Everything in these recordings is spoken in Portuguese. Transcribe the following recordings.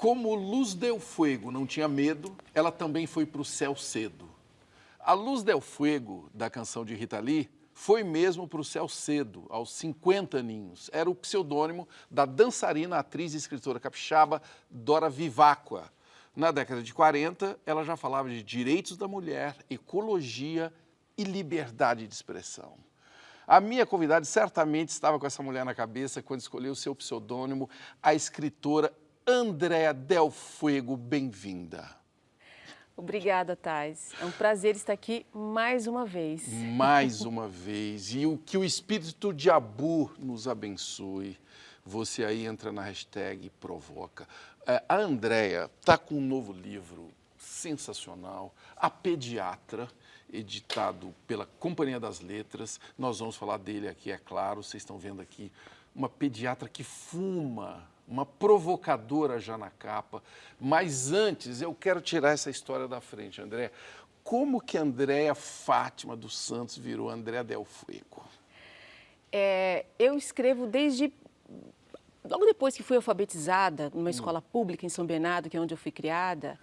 Como Luz del Fuego não tinha medo, ela também foi para o céu cedo. A Luz del Fuego, da canção de Rita Lee, foi mesmo para o céu cedo, aos 50 aninhos. Era o pseudônimo da dançarina, atriz e escritora capixaba Dora Vivacqua. Na década de 40, ela já falava de direitos da mulher, ecologia e liberdade de expressão. A minha convidada certamente estava com essa mulher na cabeça quando escolheu o seu pseudônimo, a escritora Andréa del Fuego. Bem-vinda. Obrigada, Thais. É um prazer estar aqui mais uma vez. Mais uma vez. E que o espírito de Abu nos abençoe. Você aí entra na hashtag Provoca. A Andréa está com um novo livro sensacional, A Pediatra, editado pela Companhia das Letras. Nós vamos falar dele aqui, é claro. Vocês estão vendo aqui uma pediatra que fuma, uma provocadora já na capa. Mas antes, eu quero tirar essa história da frente, Andréa. Como que Andréa Fátima dos Santos virou Andréa del Fuego? Eu escrevo desde... Logo depois que fui alfabetizada numa escola pública em São Bernardo, que é onde eu fui criada,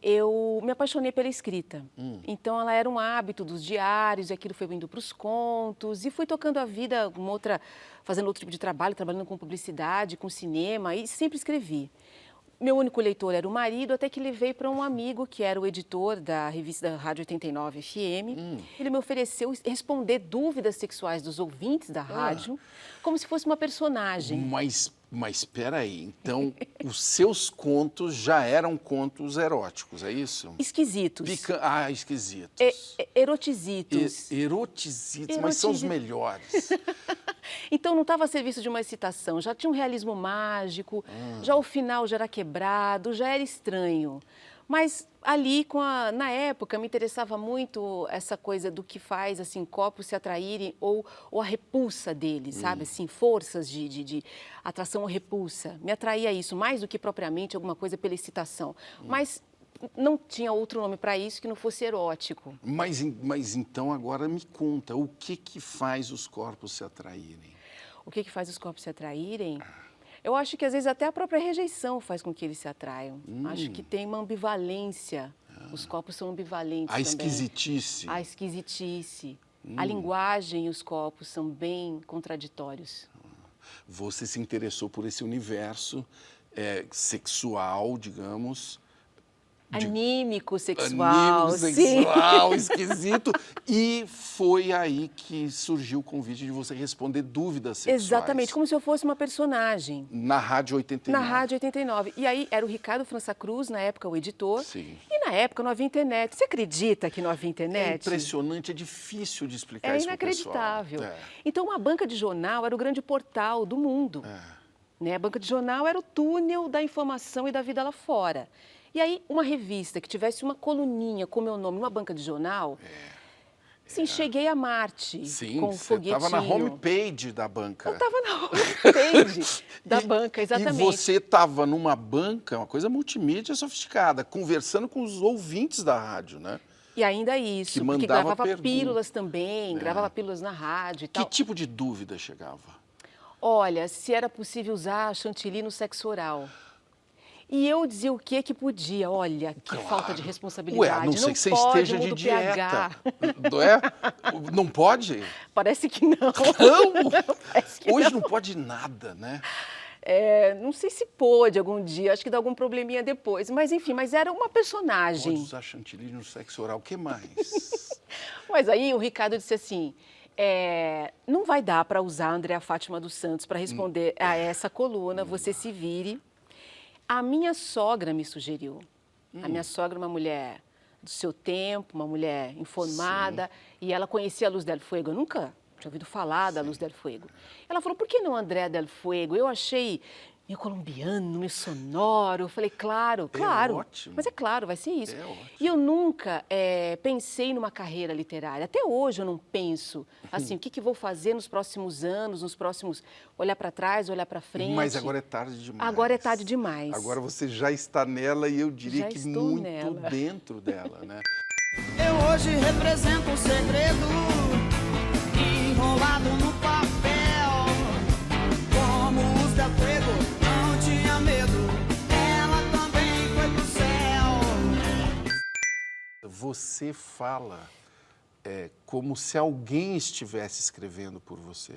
eu me apaixonei pela escrita. Então, ela era um hábito dos diários, e aquilo foi indo para os contos, e fui tocando a vida fazendo outro tipo de trabalho, trabalhando com publicidade, com cinema, e sempre escrevi. Meu único leitor era o marido, até que levei para um amigo, que era o editor da revista da Rádio 89 FM. Ele me ofereceu responder dúvidas sexuais dos ouvintes da rádio, como se fosse uma personagem. Mas espera aí, então os seus contos já eram contos eróticos, é isso? Esquisitos. Esquisitos. Erotisitos. Erotisitos, mas são os melhores. Então, não estava a serviço de uma excitação, já tinha um realismo mágico, já o final já era quebrado, já era estranho. Mas ali, na época, me interessava muito essa coisa do que faz, assim, corpos se atraírem ou a repulsa deles, sabe? Assim, forças de atração ou repulsa. Me atraía isso, mais do que propriamente alguma coisa pela excitação. Mas não tinha outro nome para isso que não fosse erótico. Mas então agora me conta, o que faz os corpos se atraírem? O que faz os corpos se atraírem? Eu acho que às vezes até a própria rejeição faz com que eles se atraiam. Acho que tem uma ambivalência. Os corpos são ambivalentes também. Esquisitice. A esquisitice. A linguagem e os corpos são bem contraditórios. Você se interessou por esse universo sexual, digamos... Anímico, sexual, sexual, esquisito. E foi aí que surgiu o convite de você responder dúvidas sexuais. Exatamente, como se eu fosse uma personagem. Na Rádio 89. Na Rádio 89. E aí era o Ricardo França Cruz, na época o editor. Sim. E na época não havia internet. Você acredita que não havia internet? É impressionante, é difícil de explicar isso para o pessoal. É inacreditável. Então, uma banca de jornal era o grande portal do mundo. A banca de jornal era o túnel da informação e da vida lá fora. E aí, uma revista que tivesse uma coluninha com meu nome numa banca de jornal, sim, cheguei a Marte com um foguetinho. Você estava na homepage da banca. Eu estava na homepage da banca, exatamente. E você estava numa banca, uma coisa multimídia sofisticada, conversando com os ouvintes da rádio, né? E ainda isso, que porque gravava pílulas também, gravava pílulas na rádio e tal. Que tipo de dúvida chegava? Olha, se era possível usar chantilly no sexo oral. E eu dizia o que podia. Olha, que falta de responsabilidade. Ué, a não sei que você pode, esteja de dieta. pH. Não pode? Parece que não. Não? Parece que Hoje não pode nada, né? Não sei se pôde algum dia, acho que dá algum probleminha depois. Mas enfim, era uma personagem. Pode usar chantilly no sexo oral, o que mais? Mas aí o Ricardo disse assim... não vai dar para usar a Andréa Fátima dos Santos para responder a essa coluna, você se vire. A minha sogra me sugeriu. A minha sogra é uma mulher do seu tempo, uma mulher informada, e ela conhecia a Luz del Fuego. Eu nunca tinha ouvido falar da Luz del Fuego. Ela falou, por que não Andréa del Fuego? Eu achei meio colombiano, meio sonoro. Eu falei, claro. Ótimo. Mas é claro, vai ser isso. Ótimo. E eu nunca pensei numa carreira literária. Até hoje eu não penso, assim, o que vou fazer nos próximos anos, olhar para trás, olhar para frente. Mas agora é tarde demais. Agora é tarde demais. Agora você já está nela e eu diria que muito nela. dentro dela, né? Eu hoje represento um segredo enrolado no papel. Como os da Fuego não tinha medo, ela também você fala como se alguém estivesse escrevendo por você.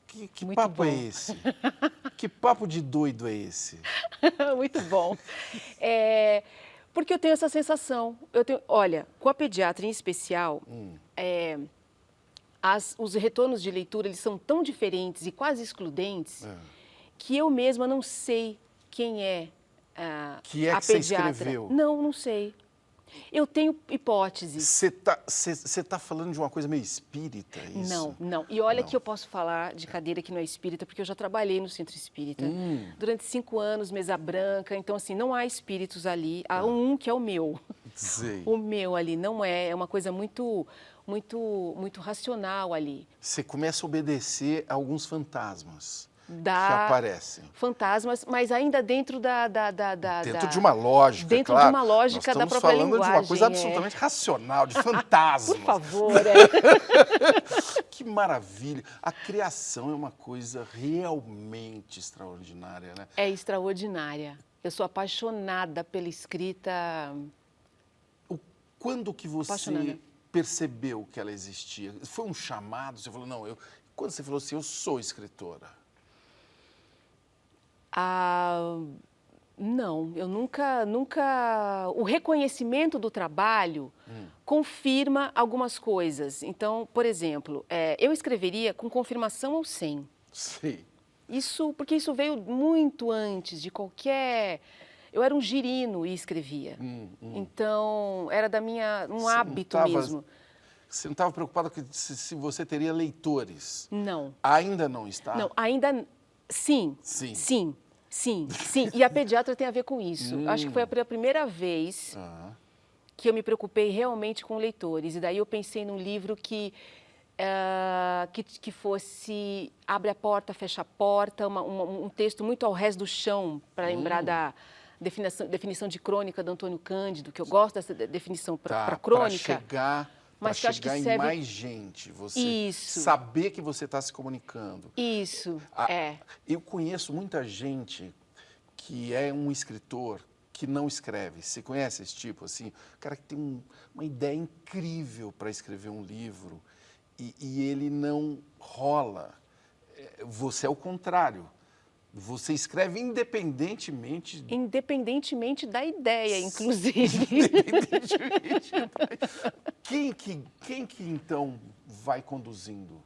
Que Muito papo bom. é esse? Que papo de doido é esse? Muito bom. Porque eu tenho essa sensação. Olha, com a pediatra em especial, os retornos de leitura eles são tão diferentes e quase excludentes que eu mesma não sei quem é Que a você pediatra. escreveu? Não sei. Eu tenho hipóteses. Você tá falando de uma coisa meio espírita, é isso? Não. E olha Não. que eu posso falar de cadeira que não é espírita, porque eu já trabalhei no centro espírita. Durante 5 anos, mesa branca. Então, assim, não há espíritos ali. Há um que é o meu. Sei. O meu ali não é uma coisa muito racional ali. Você começa a obedecer a alguns fantasmas que Dá aparecem. fantasmas, mas ainda dentro Dentro de uma lógica, dentro claro. de uma lógica da própria Nós estamos falando de uma linguagem, coisa absolutamente racional, de fantasmas. Por favor, Que maravilha. A criação é uma coisa realmente extraordinária, né? É extraordinária. Eu sou apaixonada pela escrita. Quando que você Apaixonada. percebeu que ela existia? Foi um chamado? Você falou, não, quando você falou assim, eu sou escritora? Não, eu nunca. O reconhecimento do trabalho confirma algumas coisas. Então, por exemplo, eu escreveria com confirmação ou sem. Sim. Porque isso veio muito antes de qualquer. Eu era um girino e escrevia. Então, era um hábito mesmo. Você não estava preocupada se você teria leitores? Não. Ainda não está? Não, ainda. Sim. E a pediatra tem a ver com isso. Acho que foi a primeira vez que eu me preocupei realmente com leitores. E daí eu pensei num livro que fosse abre a porta, fecha a porta, um texto muito ao rés do chão, para lembrar da definição de crônica do Antônio Cândido, que eu gosto dessa definição para crônica. Mas que eu acho que chegar em serve... mais gente, você Isso. saber que você está se comunicando. Isso, Eu conheço muita gente que é um escritor que não escreve. Você conhece esse tipo, assim? O cara que tem uma ideia incrível para escrever um livro e ele não rola. Você é o contrário. Você escreve independentemente... Independentemente da ideia, inclusive. Independentemente da... Quem que então vai conduzindo?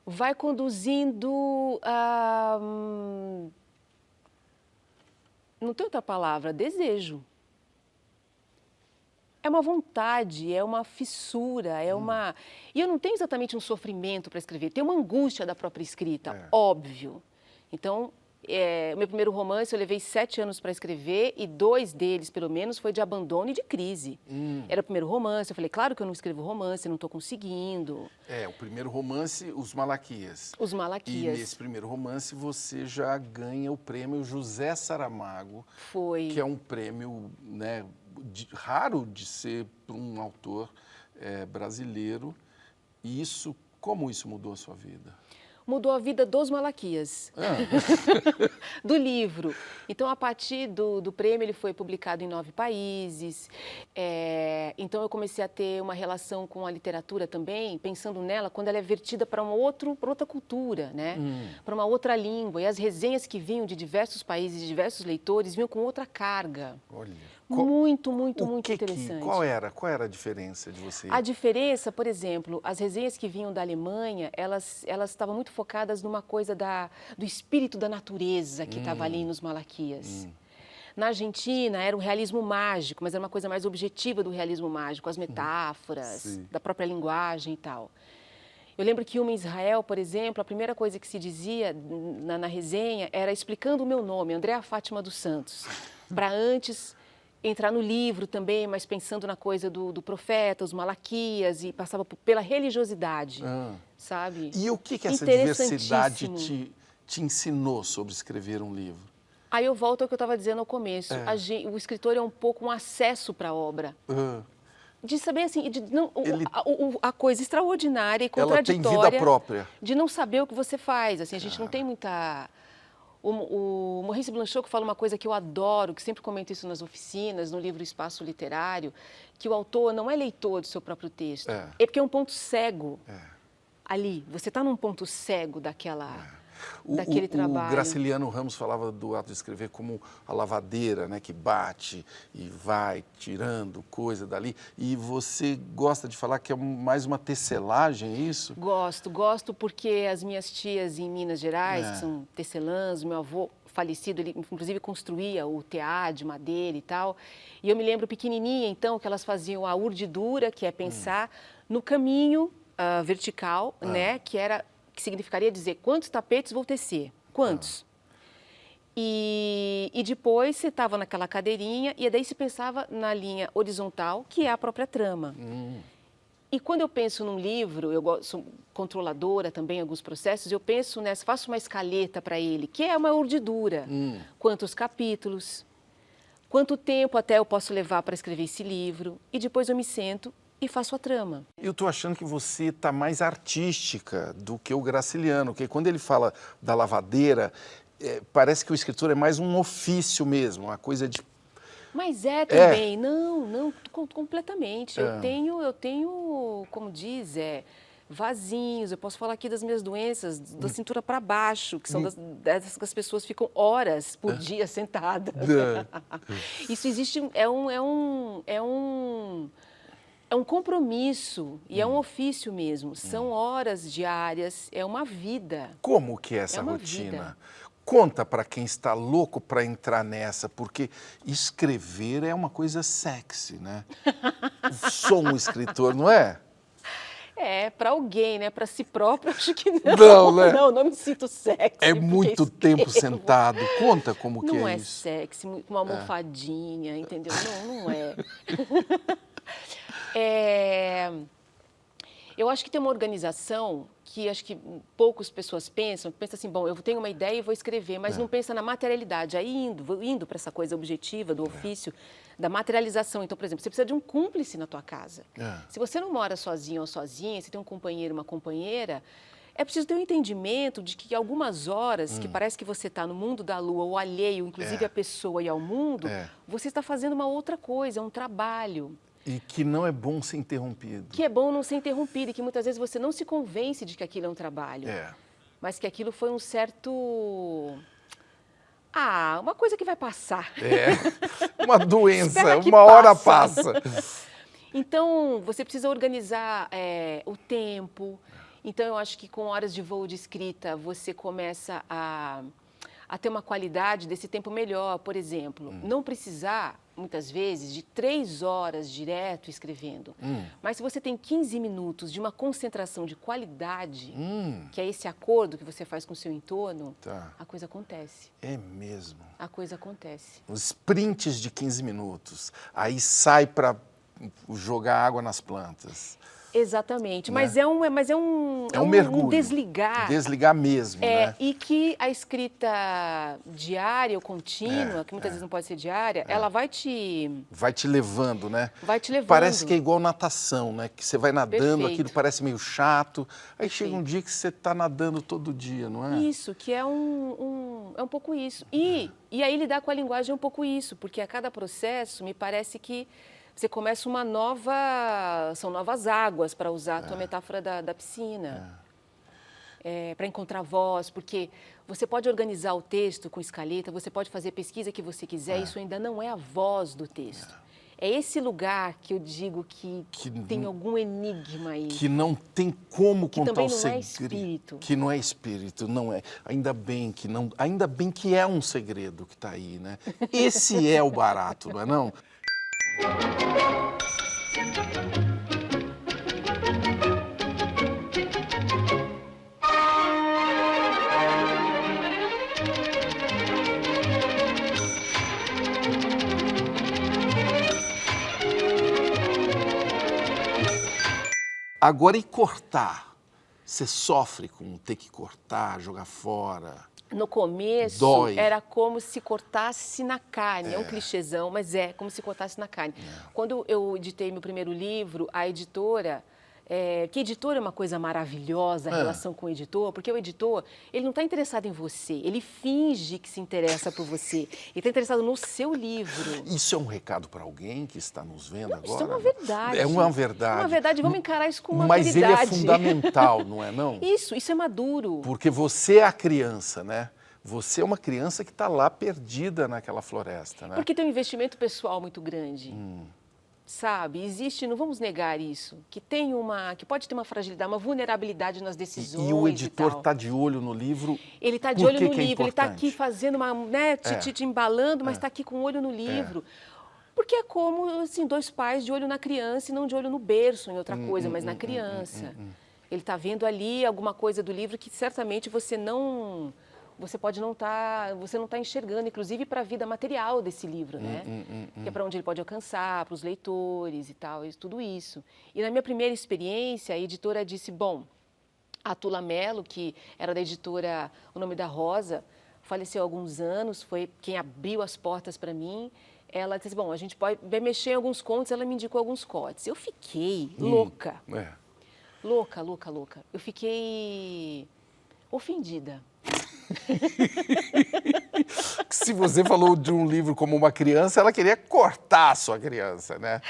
Vai conduzindo a... Não tem outra palavra, desejo. É uma vontade, é uma fissura, é uma... E eu não tenho exatamente um sofrimento para escrever, tem uma angústia da própria escrita, óbvio. Então, o meu primeiro romance eu levei 7 anos para escrever e 2 deles, pelo menos, foi de abandono e de crise. Era o primeiro romance, eu falei, claro que eu não escrevo romance, não estou conseguindo. O primeiro romance, Os Malaquias. Os Malaquias. E nesse primeiro romance você já ganha o prêmio José Saramago. Foi. Que é um prêmio, né, raro de ser para um autor brasileiro. E como isso mudou a sua vida? Mudou a vida dos Malaquias, do livro. Então, a partir do prêmio, ele foi publicado em 9 países. Então, eu comecei a ter uma relação com a literatura também, pensando nela quando ela é vertida para outra cultura, né? Para uma outra língua. E as resenhas que vinham de diversos países, de diversos leitores, vinham com outra carga. Olha. Muito interessante. Qual era a diferença de você? A diferença, por exemplo, as resenhas que vinham da Alemanha, elas estavam muito focadas numa coisa do espírito da natureza que estava ali nos Malaquias. Na Argentina, era um realismo mágico, mas era uma coisa mais objetiva do realismo mágico, as metáforas, da própria linguagem e tal. Eu lembro que em Israel, por exemplo, a primeira coisa que se dizia na resenha era explicando o meu nome, Andréa Fátima dos Santos, para antes... entrar no livro também, mas pensando na coisa do profeta, os Malaquias, e passava pela religiosidade, sabe? E o que essa diversidade te ensinou sobre escrever um livro? Aí eu volto ao que eu estava dizendo ao começo. O escritor é um pouco um acesso para a obra. De saber, assim, a coisa extraordinária e contraditória... Ela tem vida própria. De não saber o que você faz. Assim, a gente não tem muita... O Maurice Blanchot fala uma coisa que eu adoro, que sempre comento isso nas oficinas, no livro Espaço Literário, que o autor não é leitor do seu próprio texto. É porque é um ponto cego ali. Você está num ponto cego daquele trabalho. O Graciliano Ramos falava do ato de escrever como a lavadeira, né, que bate e vai tirando coisa dali. E você gosta de falar que é mais uma tecelagem, é isso? Gosto porque as minhas tias em Minas Gerais, que são tecelãs, meu avô falecido, ele inclusive construía o tear de madeira e tal. E eu me lembro pequenininha, então, que elas faziam a urdidura, que é pensar no caminho vertical, né, que significaria dizer quantos tapetes vou tecer, quantos. E depois você estava naquela cadeirinha e daí se pensava na linha horizontal, que é a própria trama. E quando eu penso num livro, eu sou controladora também em alguns processos, eu penso faço uma escaleta para ele, que é uma urdidura. Quantos capítulos, quanto tempo até eu posso levar para escrever esse livro, e depois eu me sento e faço a trama. Eu estou achando que você está mais artística do que o Graciliano, porque quando ele fala da lavadeira, parece que o escritor é mais um ofício mesmo, uma coisa de... Mas também, não, completamente. Eu tenho, como diz, vasinhos, eu posso falar aqui das minhas doenças, da cintura para baixo, que são dessas que as pessoas ficam horas por dia sentadas. Isso existe, é um compromisso e é um ofício mesmo. São horas diárias, é uma vida. Como que é essa rotina? Vida. Conta para quem está louco para entrar nessa, porque escrever é uma coisa sexy, né? Sou um escritor, não é? Para alguém, né? Para si próprio, acho que não. Não, né? Não me sinto sexy. É muito tempo sentado. Conta como que é isso. Não é sexy, uma almofadinha, entendeu? Não é. Eu acho que tem uma organização que acho que poucas pessoas pensam assim, bom, eu tenho uma ideia e vou escrever, mas não pensa na materialidade, aí indo para essa coisa objetiva do ofício, da materialização. Então, por exemplo, você precisa de um cúmplice na tua casa. Se você não mora sozinho ou sozinha, se tem um companheiro, uma companheira, é preciso ter um entendimento de que algumas horas, que parece que você está no mundo da lua, ou alheio, inclusive à pessoa e ao mundo, você está fazendo uma outra coisa, um trabalho. E que não é bom ser interrompido. Que é bom não ser interrompido e que muitas vezes você não se convence de que aquilo é um trabalho. Mas que aquilo foi um certo... uma coisa que vai passar. Uma doença, uma hora passa. Então, você precisa organizar o tempo. Então, eu acho que com horas de voo de escrita, você começa a ter uma qualidade desse tempo melhor. Por exemplo, não precisar, muitas vezes, de 3 horas direto escrevendo. Mas se você tem 15 minutos de uma concentração de qualidade, que é esse acordo que você faz com o seu entorno, a coisa acontece. É mesmo. A coisa acontece. Os sprints de 15 minutos, aí sai para jogar água nas plantas. Exatamente, né? Mas é um mergulho, um desligar. Desligar mesmo, né? E que a escrita diária ou contínua, que muitas vezes não pode ser diária, ela vai te levando, né? Vai te levando. Parece que é igual natação, né? Que você vai nadando, Perfeito. Aquilo parece meio chato. Aí Perfeito. chega um dia que você está nadando todo dia, não é? Isso, que é um pouco isso. E aí lidar com a linguagem é um pouco isso, porque a cada processo me parece que você começa são novas águas, para usar a tua metáfora da piscina. Para encontrar voz, porque você pode organizar o texto com escaleta, você pode fazer a pesquisa que você quiser, isso ainda não é a voz do texto. É esse lugar que eu digo que tem algum enigma aí. Que não tem como contar o segredo. Que também não é espírito. Que não é espírito, não é. Ainda bem que é um segredo que está aí, né? Esse é o barato, não é não? Agora, e cortar? Você sofre com ter que cortar, jogar fora? No começo, Dói. Era como se cortasse na carne. É um clichêzão, mas é como se cortasse na carne. Quando eu editei meu primeiro livro, a editora que editor é uma coisa maravilhosa, a relação com o editor, porque o editor, ele não está interessado em você, ele finge que se interessa por você, ele está interessado no seu livro. Isso é um recado para alguém que está nos vendo agora? Isso é uma verdade. É uma verdade. É uma verdade, vamos encarar isso com uma Mas ele é maturidade. fundamental, não é não? Isso é maduro. Porque você é a criança, né? Você é uma criança que está lá perdida naquela floresta, né? Porque tem um investimento pessoal muito grande. Sabe, existe, não vamos negar isso, que pode ter uma fragilidade, uma vulnerabilidade nas decisões. E o editor tal. está de olho no livro. Ele está de Por olho que no que é livro, ele está importante? aqui fazendo uma, né, te embalando, mas está aqui com o olho no livro. Porque é como, assim, dois pais de olho na criança e não de olho no berço, em outra coisa, mas na criança. Ele está vendo ali alguma coisa do livro que certamente você não está enxergando, inclusive para a vida material desse livro, né? Que é para onde ele pode alcançar, para os leitores e tal, tudo isso. E na minha primeira experiência, a editora disse, bom, a Tula Mello, que era da editora O Nome da Rosa, faleceu há alguns anos, foi quem abriu as portas para mim. Ela disse, bom, a gente pode mexer em alguns contos, ela me indicou alguns contos. Eu fiquei louca, louca. Eu fiquei ofendida. Se você falou de um livro como uma criança, ela queria cortar a sua criança, né?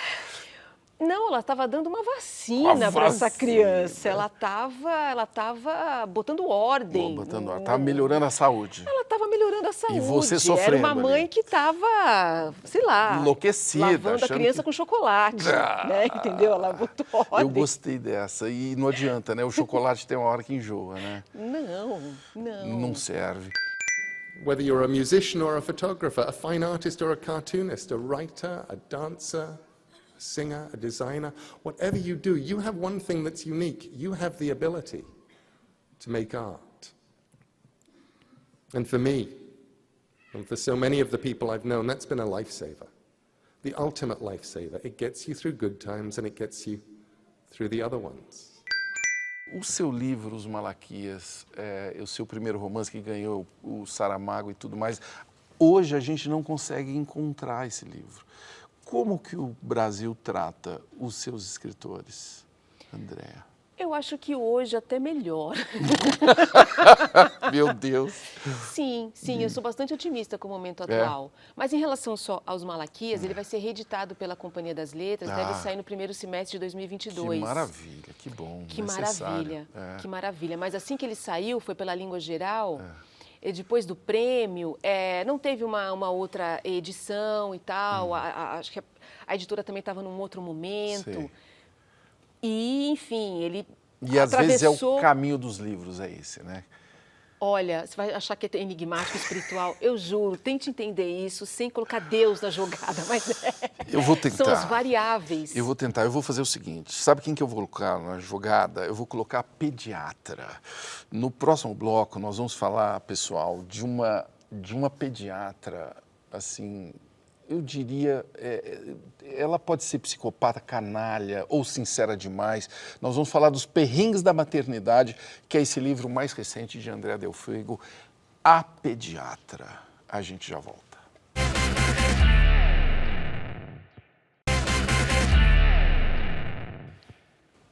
Não, ela estava dando uma vacina para essa vacina. criança. Ela estava botando ordem. Estava melhorando a saúde. Ela estava melhorando a saúde. E você Era sofrendo uma mãe ali. que estava, sei lá, Enlouquecida, lavando a achando criança que- com chocolate, né? Entendeu? Ela botou ordem. Eu gostei dessa. E não adianta, né? O chocolate tem uma hora que enjoa, né? Não serve. Whether you're a musician or a photographer, a fine artist or a cartoonist, a writer, a dancer, a singer, a designer, whatever you do, you have one thing that's unique. You have the ability to make art. And for me, and for so many of the people I've known, that's been a lifesaver. The ultimate lifesaver. It gets you through good times and it gets you through the other ones. O seu livro, Os Malaquias, o seu primeiro romance que ganhou o Saramago e tudo mais, hoje a gente não consegue encontrar esse livro. Como que o Brasil trata os seus escritores, Andréa? Eu acho que hoje até melhor. Meu Deus! Sim, eu sou bastante otimista com o momento atual. Mas em relação só aos Malaquias, ele vai ser reeditado pela Companhia das Letras, deve sair no primeiro semestre de 2022. Que maravilha, que bom, Que necessário. maravilha, que maravilha. Mas assim que ele saiu, foi pela Língua Geral, e depois do prêmio, não teve uma outra edição e tal, acho que a editora também estava num outro momento. Sei. E, enfim, ele E às vezes é o atravessou... caminho dos livros, é esse, né? Olha, você vai achar que é enigmático, espiritual. Eu juro, tente entender isso sem colocar Deus na jogada, mas Eu vou tentar. são as variáveis. Eu vou tentar, eu vou fazer o seguinte, sabe quem que eu vou colocar na jogada? Eu vou colocar a pediatra. No próximo bloco nós vamos falar, pessoal, de uma pediatra, assim, eu diria, ela pode ser psicopata, canalha ou sincera demais. Nós vamos falar dos perrengues da maternidade, que é esse livro mais recente de Andréa Del Fuego, A Pediatra. A gente já volta.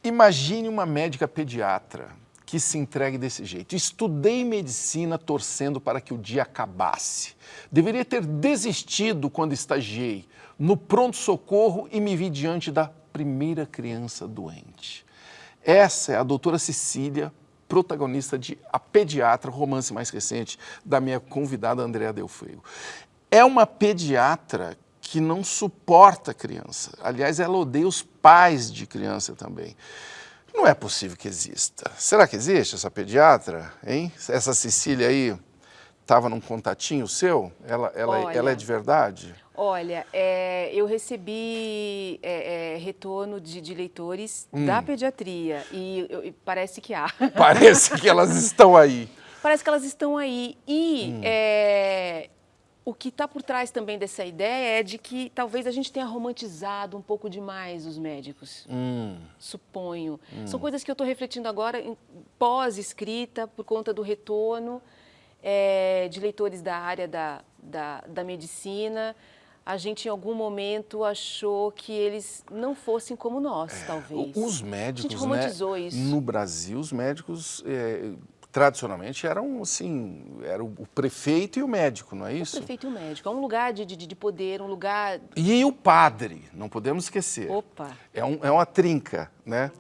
Imagine uma médica pediatra que se entregue desse jeito. Estudei medicina torcendo para que o dia acabasse. Deveria ter desistido quando estagiei no pronto-socorro e me vi diante da primeira criança doente. Essa é a doutora Cecília, protagonista de A Pediatra, romance mais recente da minha convidada Andréa Del Fuego. É uma pediatra que não suporta criança. Aliás, ela odeia os pais de criança também. Não é possível que exista. Será que existe essa pediatra, hein? Essa Cecília aí estava num contatinho seu? Ela é de verdade? Olha, eu recebi retorno de leitores da pediatria e parece que há. Parece que elas estão aí. Parece que elas estão aí. E o que está por trás também dessa ideia é de que talvez a gente tenha romantizado um pouco demais os médicos. Suponho. São coisas que eu estou refletindo agora, pós-escrita, por conta do retorno de leitores da área da medicina. a gente em algum momento achou que eles não fossem como nós, talvez. Os A médicos, gente romantizou isso. No Brasil, os médicos tradicionalmente eram assim, era o prefeito e o médico, não é isso? O prefeito e o médico. É um lugar de poder, um lugar... E o padre, não podemos esquecer. Opa! É uma trinca, né?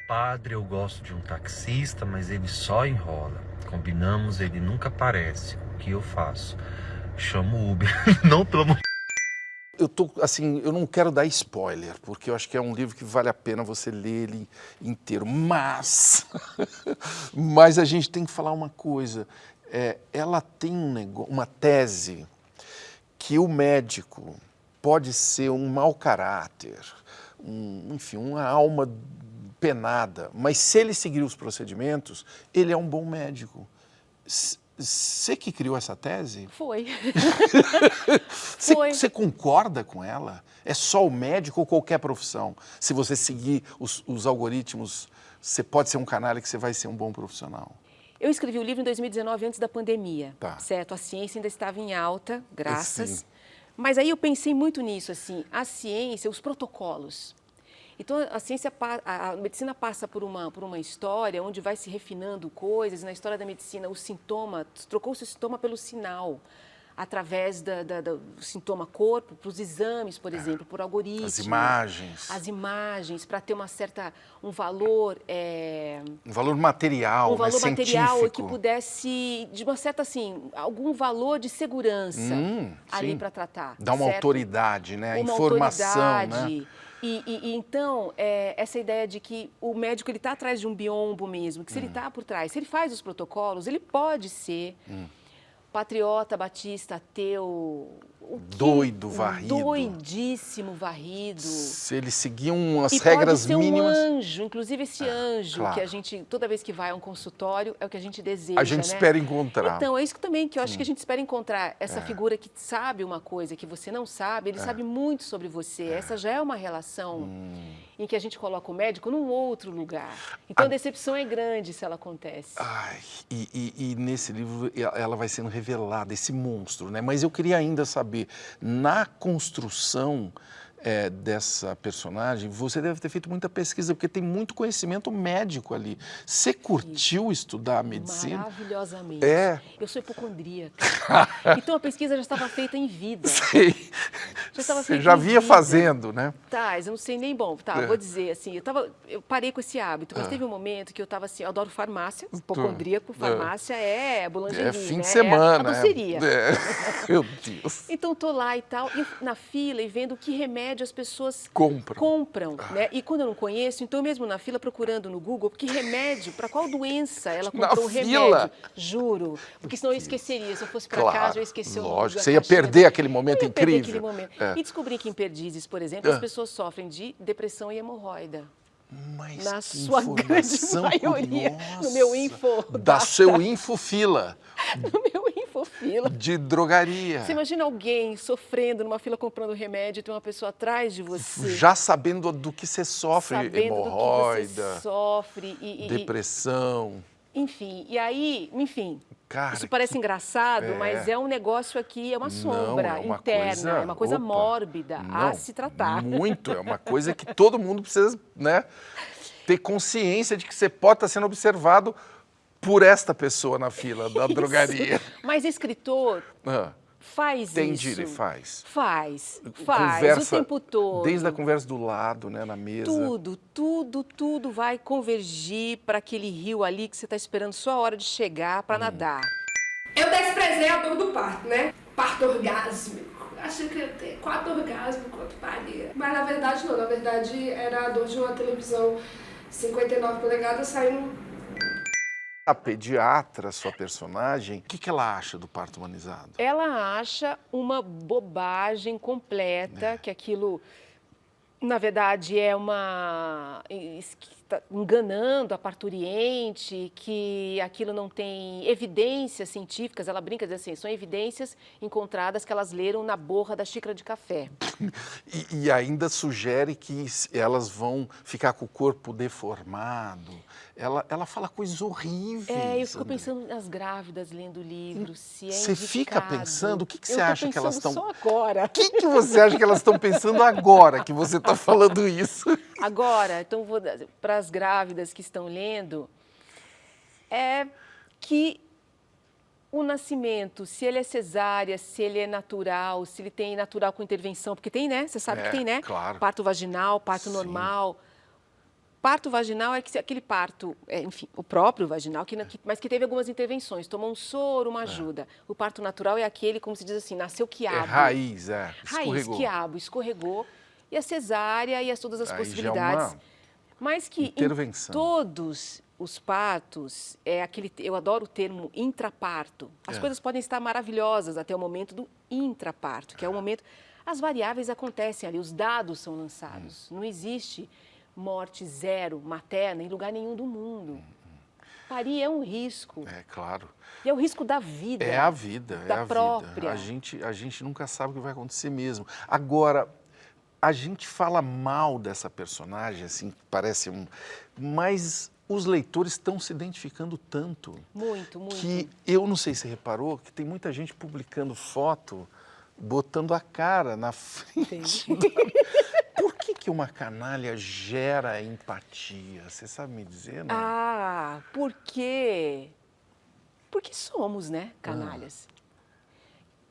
Padre, eu gosto de um taxista, mas ele só enrola. Combinamos, ele nunca aparece. O que eu faço? Chamo o Uber. Não, pelo amor. Eu não quero dar spoiler, porque eu acho que é um livro que vale a pena você ler ele inteiro. Mas a gente tem que falar uma coisa. Ela tem uma tese que o médico pode ser um mau caráter, enfim, uma alma penada, mas se ele seguir os procedimentos, ele é um bom médico. Você que criou essa tese? Foi. Você concorda com ela? É só o médico ou qualquer profissão? Se você seguir os algoritmos, você pode ser um canalha que você vai ser um bom profissional. Eu escrevi o livro em 2019, antes da pandemia, Tá. certo? A ciência ainda estava em alta, graças. Sim. Mas aí eu pensei muito nisso, assim, a ciência, os protocolos. Então, a medicina passa por uma história onde vai se refinando coisas. Na história da medicina, o sintoma, trocou-se o sintoma pelo sinal, através do sintoma corpo, para os exames, por exemplo, por algoritmo. As imagens. As imagens, para ter um valor... Um valor material, um valor material científico. que pudesse, de uma certa, assim, algum valor de segurança ali sim. para tratar. Dá uma certo? autoridade, né? A Uma informação, autoridade. né? E então, essa ideia de que o médico está atrás de um biombo mesmo, que se ele está por trás, se ele faz os protocolos, ele pode ser patriota, batista, ateu... Doido, varrido. Doidíssimo, varrido. Se eles seguiam as E regras pode ser mínimas... um anjo, inclusive esse anjo claro. que a gente, toda vez que vai a um consultório, é o que a gente deseja, A gente né? espera encontrar. Então, é isso que eu acho que a gente espera encontrar. Essa figura que sabe uma coisa que você não sabe, ele sabe muito sobre você. Essa já é uma relação em que a gente coloca o médico num outro lugar. Então, a decepção é grande se ela acontece. Ai, e nesse livro ela vai sendo revelada, esse monstro, né? Mas eu queria ainda saber, na construção dessa personagem, você deve ter feito muita pesquisa, porque tem muito conhecimento médico ali. Você curtiu estudar a medicina? Maravilhosamente. Eu sou hipocondríaca. Então, a pesquisa já estava feita em vida. Sei. Já estava Você feita já em vinha vida. fazendo, né? Eu não sei nem bom. Vou dizer assim, eu parei com esse hábito, mas teve um momento que eu estava assim, eu adoro farmácia, hipocondríaco, farmácia é boulangerie, Fim né? de semana. É a doceria. Meu Deus. Então, estou lá e tal, na fila e vendo que remédio as pessoas Compram. né? E quando eu não conheço, então mesmo na fila procurando no Google, que remédio, para qual doença ela Na comprou o fila? remédio. Juro, porque senão eu esqueceria. Se eu fosse para Claro, casa, eu esqueci o nome lógico, da você ia caixinha. perder aquele momento Eu ia perder incrível. aquele momento. É. E descobri que em Perdizes, por exemplo, as pessoas sofrem de depressão e hemorroida. Mas Na que sua grande informação maioria, curiosa. no meu info. Da seu infofila No meu infofila. de drogaria. Você imagina alguém sofrendo numa fila comprando remédio e tem uma pessoa atrás de você. Já sabendo do que você sofre, sabendo do que hemorroida, você sofre depressão. Enfim, e aí, Cara, isso parece que- engraçado, mas é um negócio aqui, é uma sombra é uma interna, coisa- é uma coisa opa, mórbida a não, se tratar. Muito, é uma coisa que todo mundo precisa, né, ter consciência de que você pode estar sendo observado por esta pessoa na fila da drogaria. Mas escritor Ah, faz entendi, isso. ele faz. Faz Conversa, o tempo todo. Desde a conversa do lado, né, na mesa. Tudo vai convergir para aquele rio ali que você está esperando só a hora de chegar para nadar. Eu desprezei a dor do parto, né? Parto orgásmico. Achei que ia ter 4 orgasmos enquanto paria. Mas na verdade não, na verdade era a dor de uma televisão 59 polegadas saindo. A pediatra, sua personagem, o que ela acha do parto humanizado? Ela acha uma bobagem completa, que aquilo, na verdade, tá enganando a parturiente, que aquilo não tem evidências científicas. Ela brinca dizendo assim, são evidências encontradas que elas leram na borra da xícara de café. E ainda sugere que elas vão ficar com o corpo deformado. Ela fala coisas horríveis. Eu fico pensando nas grávidas lendo o livro, se é Você fica indicado. pensando, o que você acha que elas estão... Só agora. O que você acha que elas estão pensando agora que você está falando isso? Agora, então, para as grávidas que estão lendo, é que o nascimento, se ele é cesárea, se ele é natural, se ele tem natural com intervenção, porque tem, né? Você sabe que tem, né? Claro. Parto vaginal, parto Sim. normal. Parto vaginal é aquele parto, enfim, o próprio vaginal, mas que teve algumas intervenções, tomou um soro, uma ajuda. O parto natural é aquele, como se diz assim, nasceu quiabo. É raiz, escorregou. Raiz, quiabo, escorregou. E a cesárea e todas as Aí possibilidades. já é uma Mas que intervenção. em todos os partos, eu adoro o termo intraparto. As coisas podem estar maravilhosas até o momento do intraparto, que é o momento... As variáveis acontecem ali, os dados são lançados. Não existe morte zero materna em lugar nenhum do mundo. Parir é um risco. É, claro. E é o risco da vida. É a vida, da é a própria. vida. A gente nunca sabe o que vai acontecer mesmo. Agora, a gente fala mal dessa personagem, assim, parece mas os leitores estão se identificando tanto. Muito, muito. Que eu não sei se você reparou, que tem muita gente publicando foto, botando a cara na frente. Por que uma canalha gera empatia? Você sabe me dizer, não? Porque somos, né, canalhas.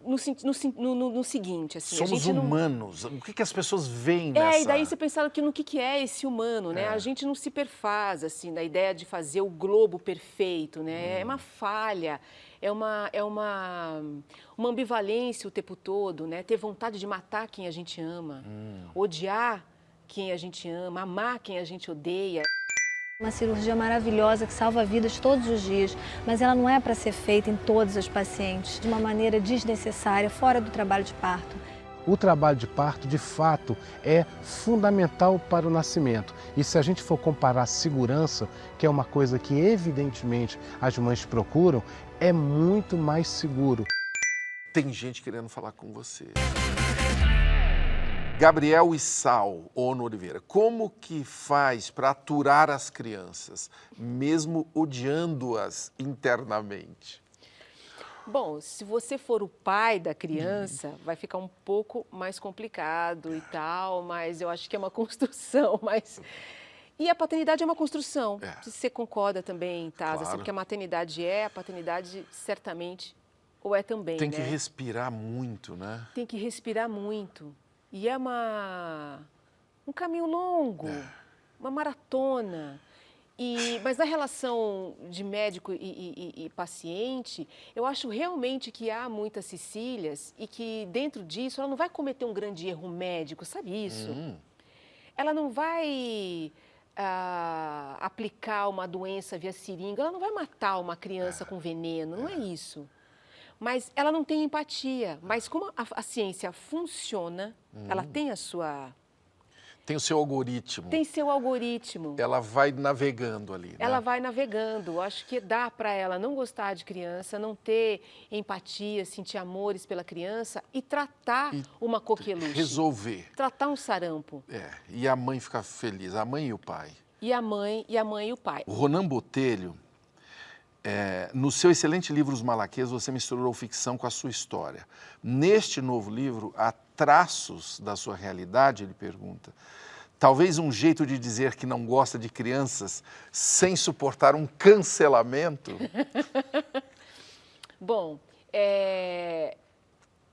No seguinte, assim... Somos a gente humanos. O que as pessoas veem nessa... e daí você pensava que no que é esse humano, né? A gente não se perfaz, assim, na ideia de fazer o globo perfeito, né? É uma falha, é uma ambivalência o tempo todo, né? Ter vontade de matar quem a gente ama, odiar quem a gente ama, amar quem a gente odeia. Uma cirurgia maravilhosa que salva vidas todos os dias, mas ela não é para ser feita em todas as pacientes, de uma maneira desnecessária, fora do trabalho de parto. O trabalho de parto, de fato, é fundamental para o nascimento. E se a gente for comparar a segurança, que é uma coisa que evidentemente as mães procuram, é muito mais seguro. Tem gente querendo falar com você. Gabriel Issal, Ono Oliveira, como que faz para aturar as crianças, mesmo odiando-as internamente? Bom, se você for o pai da criança, vai ficar um pouco mais complicado e tal, mas eu acho que é uma construção, E a paternidade é uma construção. Se você concorda também, Tasa, Claro. assim, porque a maternidade a paternidade certamente ou é também, Tem né? que respirar muito, né? Tem que respirar muito. E é um caminho longo, uma maratona. Mas na relação de médico e paciente, eu acho realmente que há muitas Cecílias e que dentro disso ela não vai cometer um grande erro médico, sabe isso? Ela não vai aplicar uma doença via seringa, ela não vai matar uma criança com veneno, não é isso. Mas ela não tem empatia. Mas como a ciência funciona, ela tem a sua... Tem o seu algoritmo. Tem seu algoritmo. Ela vai navegando ali, né? Ela vai navegando. Acho que dá para ela não gostar de criança, não ter empatia, sentir amores pela criança e tratar uma coqueluche. Resolver. Tratar um sarampo. E a mãe ficar feliz, a mãe e o pai. E a mãe e o pai. O Ronan Botelho, no seu excelente livro Os Malaquês, você misturou ficção com a sua história. Neste novo livro, há traços da sua realidade, ele pergunta. Talvez um jeito de dizer que não gosta de crianças sem suportar um cancelamento? Bom,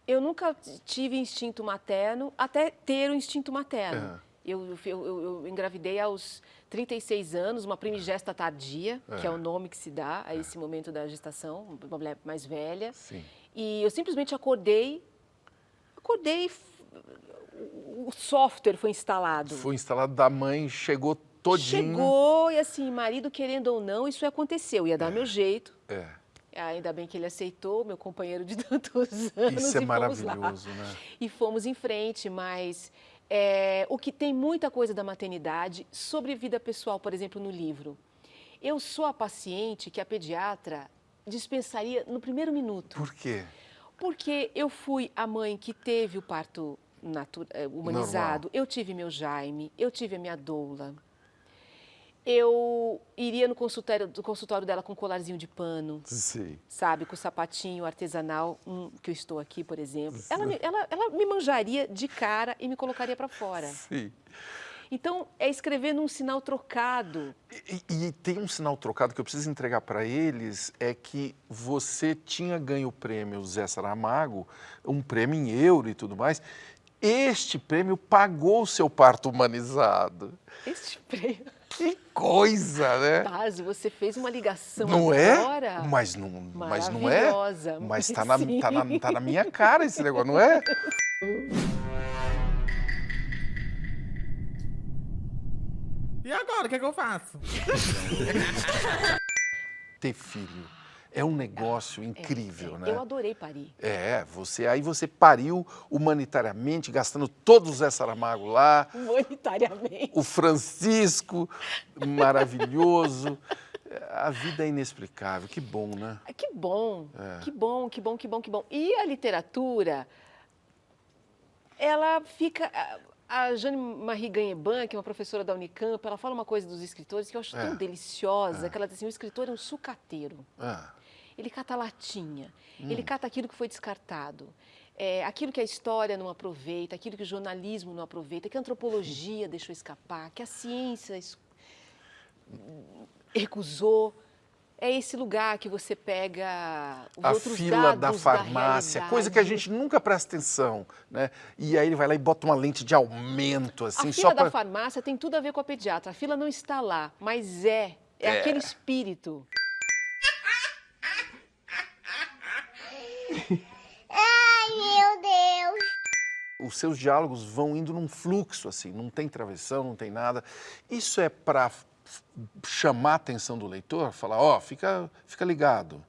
eu nunca tive instinto materno, até ter o instinto materno. Eu engravidei aos 36 anos, uma primigesta tardia, que é o nome que se dá a esse momento da gestação, uma mulher mais velha. Sim. E eu simplesmente acordei, o software foi instalado. Foi instalado da mãe, chegou todinho. Chegou e assim, marido querendo ou não, isso aconteceu, ia dar meu jeito. Ainda bem que ele aceitou, meu companheiro de tantos anos. Isso é e maravilhoso, fomos lá. né? E fomos em frente, mas O que tem muita coisa da maternidade sobre vida pessoal, por exemplo, no livro. Eu sou a paciente que a pediatra dispensaria no primeiro minuto. Por quê? Porque eu fui a mãe que teve o parto humanizado, eu tive meu Jaime, eu tive a minha doula. Eu iria no consultório dela com um colarzinho de pano, Sim. sabe, com o sapatinho artesanal, que eu estou aqui, por exemplo. Ela me manjaria de cara e me colocaria para fora. Sim. Então, é escrever num sinal trocado. E tem um sinal trocado que eu preciso entregar para eles, é que você tinha ganho o prêmio Zé Saramago, um prêmio em euro e tudo mais. Este prêmio pagou o seu parto humanizado. Este prêmio... Que coisa, né? Paz, você fez uma ligação não agora. É? Mas não é? Maravilhosa. Mas tá na minha cara esse negócio, não é? E agora, o que é que eu faço? Ter filho é um negócio incrível, né? Eu adorei parir. Aí você pariu humanitariamente, gastando todos os Zé Saramago lá. Humanitariamente. O Francisco, maravilhoso. A vida é inexplicável, que bom, né? Que bom, que bom. E a literatura, ela fica... A Jeanne-Marie Gagneban, que é uma professora da Unicamp, ela fala uma coisa dos escritores que eu acho tão deliciosa, que ela diz assim, o escritor é um sucateiro. Ele cata latinha, ele cata aquilo que foi descartado, aquilo que a história não aproveita, aquilo que o jornalismo não aproveita, que a antropologia deixou escapar, que a ciência recusou. É esse lugar que você pega os outros fila dados da farmácia, coisa que a gente nunca presta atenção, né? E aí ele vai lá e bota uma lente de aumento, assim, a fila da farmácia tem tudo a ver com a pediatra. A fila não está lá, mas é aquele espírito. Ai, meu Deus! Os seus diálogos vão indo num fluxo, assim, não tem travessão, não tem nada. Isso é para chamar a atenção do leitor, falar, fica ligado.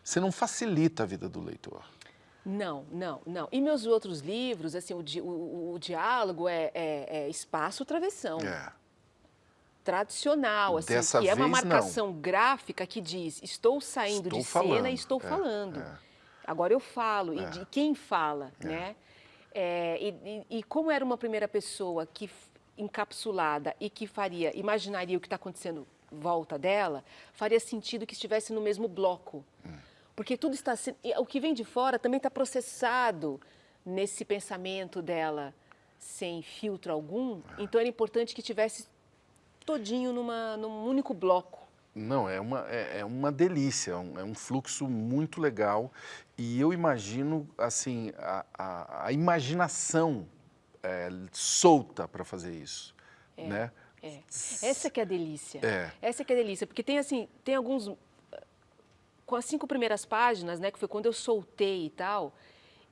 Você não facilita a vida do leitor. Não. E meus outros livros, assim, o diálogo é espaço travessão. Tradicional, assim, Dessa que é uma vez, marcação gráfica que diz, estou saindo de cena e estou falando. Agora eu falo, e de quem fala, né? E como era uma primeira pessoa que encapsulada e que imaginaria o que está acontecendo em volta dela, faria sentido que estivesse no mesmo bloco. Porque tudo está sendo... O que vem de fora também está processado nesse pensamento dela, sem filtro algum. Então era importante que tivesse todinho num único bloco. Não, é uma delícia, é um fluxo muito legal. E eu imagino, assim, a imaginação solta para fazer isso, né? Essa que é a delícia. Essa que é a delícia, porque tem alguns... Com as 5 primeiras páginas, né, que foi quando eu soltei e tal,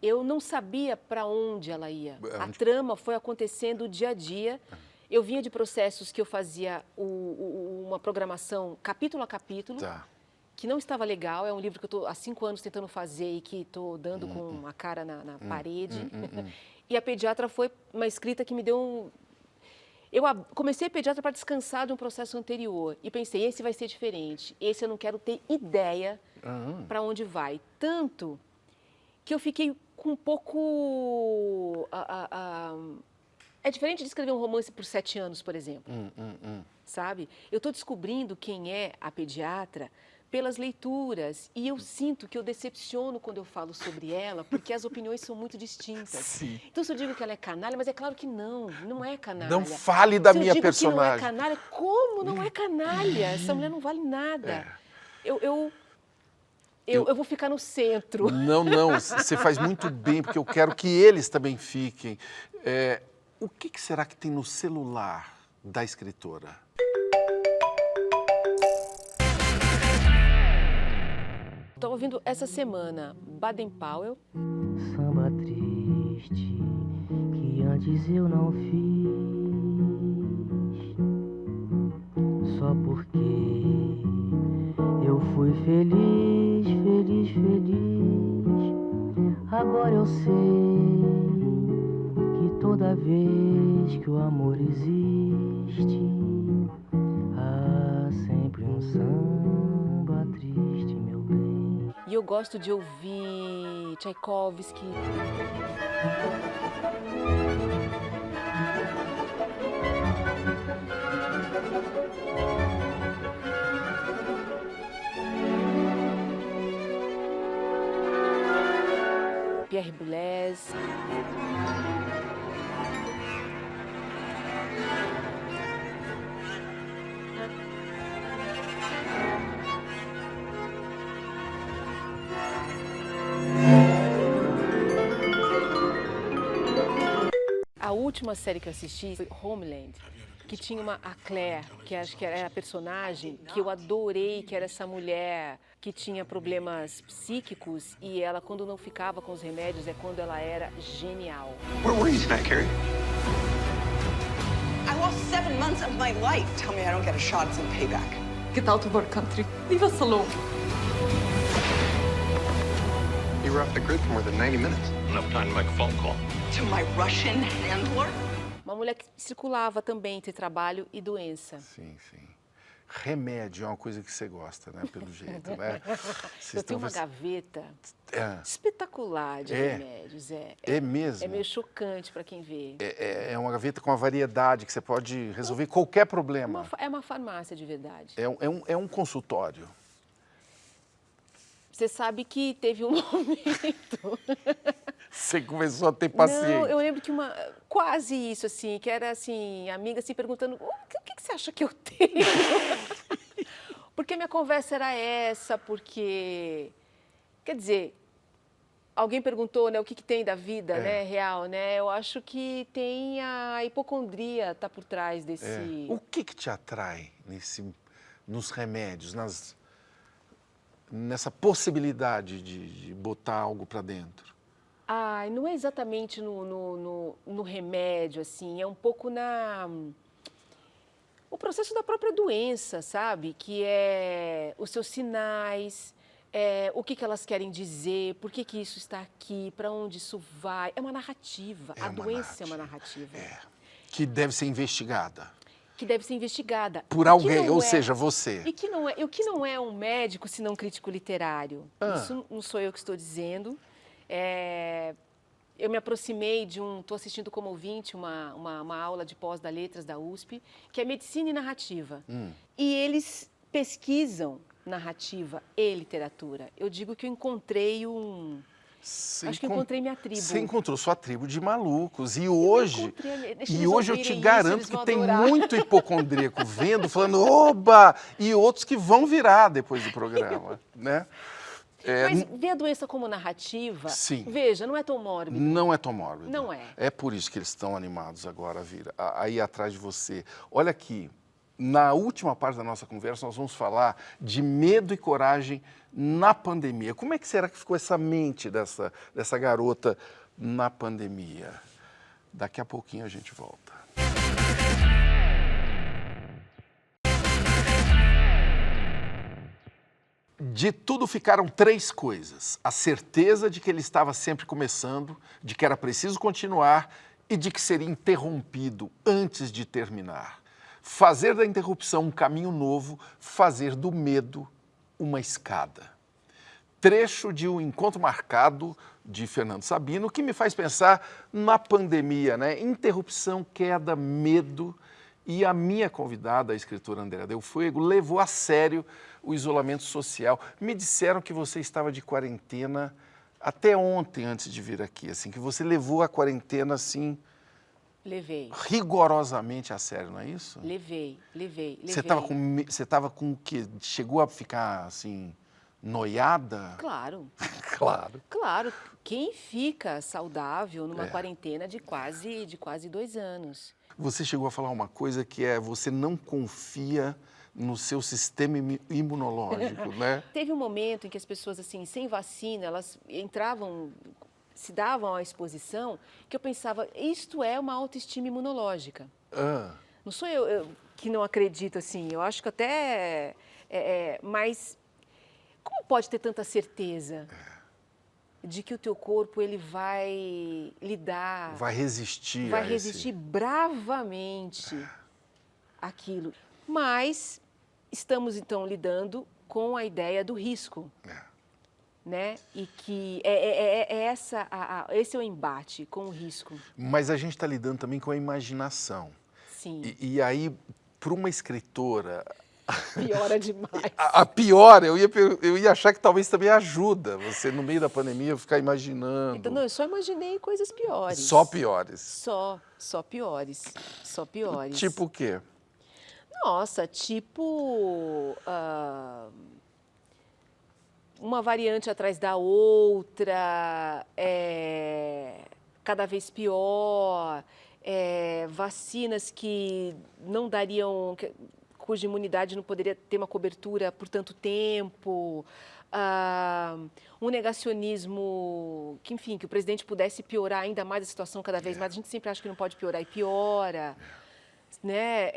eu não sabia para onde ela ia. A trama foi acontecendo dia a dia. Eu vinha de processos que eu fazia uma programação capítulo a capítulo, que não estava legal. É um livro que eu estou há 5 anos tentando fazer e que estou dando com a cara na parede. E a pediatra foi uma escrita que me deu Eu comecei a pediatra para descansar de um processo anterior e pensei, esse vai ser diferente, esse eu não quero ter ideia para onde vai. Tanto que eu fiquei com um pouco... É diferente de escrever um romance por 7 anos, por exemplo, sabe? Eu estou descobrindo quem é a pediatra pelas leituras e eu sinto que eu decepciono quando eu falo sobre ela, porque as opiniões são muito distintas. Sim. Então, se eu digo que ela é canalha, mas é claro que não é canalha. Não fale da minha personagem. Se eu digo que não é canalha, como não é canalha? Essa mulher não vale nada. Eu vou ficar no centro. Não, você faz muito bem, porque eu quero que eles também fiquem. O que será que tem no celular da escritora? Estou ouvindo essa semana Baden Powell. Samba triste que antes eu não fiz, só porque eu fui feliz, feliz, feliz. Agora eu sei que toda Toda vez que o amor existe, há sempre um samba triste, meu bem. E eu gosto de ouvir Tchaikovsky. Pierre Boulez. A última série que eu assisti foi Homeland, que tinha a Claire, que acho que era a personagem que eu adorei, que era essa mulher que tinha problemas psíquicos e ela, quando não ficava com os remédios, é quando ela era genial. Where were you tonight, Carrie? I lost 7 months of my life. Tell me I don't get a shot at some payback. Get out of our country. Leave us alone. You were off the grid for more than 90 minutes. Enough time to make a phone call. To my Russian handler? Uma mulher que circulava também entre trabalho e doença. Sim, sim. Remédio é uma coisa que você gosta, né? Pelo jeito, né? Eu tenho uma gaveta É. espetacular de remédios. É mesmo? É meio chocante para quem vê. É uma gaveta com uma variedade que você pode resolver qualquer problema. É uma farmácia de verdade. É um consultório. Você sabe que teve um momento... Você começou a ter paciência. Não, eu lembro que quase isso, assim, que era assim, amiga assim, perguntando, o que você acha que eu tenho? Porque minha conversa era essa, porque, quer dizer, alguém perguntou, né, o que tem da vida, né, real, né? Eu acho que tem a hipocondria, tá por trás desse... O que te atrai nos remédios, nessa possibilidade de botar algo para dentro? Ai, não é exatamente no remédio, assim, é um pouco o processo da própria doença, sabe? Que é os seus sinais, o que elas querem dizer, por que isso está aqui, para onde isso vai. É uma narrativa, a doença é uma narrativa. Que deve ser investigada. Que deve ser investigada. Por alguém, ou seja, você. E o que não é um médico, se não um crítico literário? Isso não sou eu que estou dizendo. Eu me aproximei estou assistindo como ouvinte uma aula de pós da Letras da USP, que é Medicina e Narrativa. E eles pesquisam narrativa e literatura. Eu digo que eu encontrei acho que encontrei minha tribo. Você encontrou sua tribo de malucos. E hoje eu te garanto que tem muito hipocondríaco vendo, falando, oba! E outros que vão virar depois do programa, né? Mas ver a doença como narrativa, sim. Veja, não é tão mórbido. Não é tão mórbido. Não é. É por isso que eles estão animados agora a vir aí atrás de você. Olha aqui, na última parte da nossa conversa, nós vamos falar de medo e coragem na pandemia. Como é que será que ficou essa mente dessa garota na pandemia? Daqui a pouquinho a gente volta. De tudo ficaram 3 coisas: a certeza de que ele estava sempre começando, de que era preciso continuar e de que seria interrompido antes de terminar. Fazer da interrupção um caminho novo, fazer do medo uma escada. Trecho de Um Encontro Marcado, de Fernando Sabino, que me faz pensar na pandemia, né? Interrupção, queda, medo. E a minha convidada, a escritora Andréa Del Fuego, levou a sério o isolamento social. Me disseram que você estava de quarentena até ontem, antes de vir aqui, assim, que você levou a quarentena, assim... Levei. Rigorosamente a sério, não é isso? Levei. Você estava com o quê? Chegou a ficar, assim, noiada? Claro. Claro. Claro. Quem fica saudável numa quarentena de quase 2 anos? Você chegou a falar uma coisa que você não confia no seu sistema imunológico, né? Teve um momento em que as pessoas, assim, sem vacina, elas se davam à exposição, que eu pensava, isto é uma autoestima imunológica. Não sou eu que não acredito, assim, eu acho que até... mas como pode ter tanta certeza? de que o teu corpo ele vai lidar, Vai resistir vai a resistir bravamente àquilo. Mas estamos então lidando com a ideia do risco, né? E que esse é o embate com o risco. Mas a gente está lidando também com a imaginação. Sim. E aí, para uma escritora... Piora demais. A pior, eu ia achar que talvez também ajuda você, no meio da pandemia, ficar imaginando. Então, não, eu só imaginei coisas piores. Só piores? Só piores. Só piores. Tipo o quê? Nossa, tipo... uma variante atrás da outra, cada vez pior, vacinas que não dariam... cuja imunidade não poderia ter uma cobertura por tanto tempo, um negacionismo que, enfim, que o presidente pudesse piorar ainda mais a situação cada vez mais. A gente sempre acha que não pode piorar e piora, né?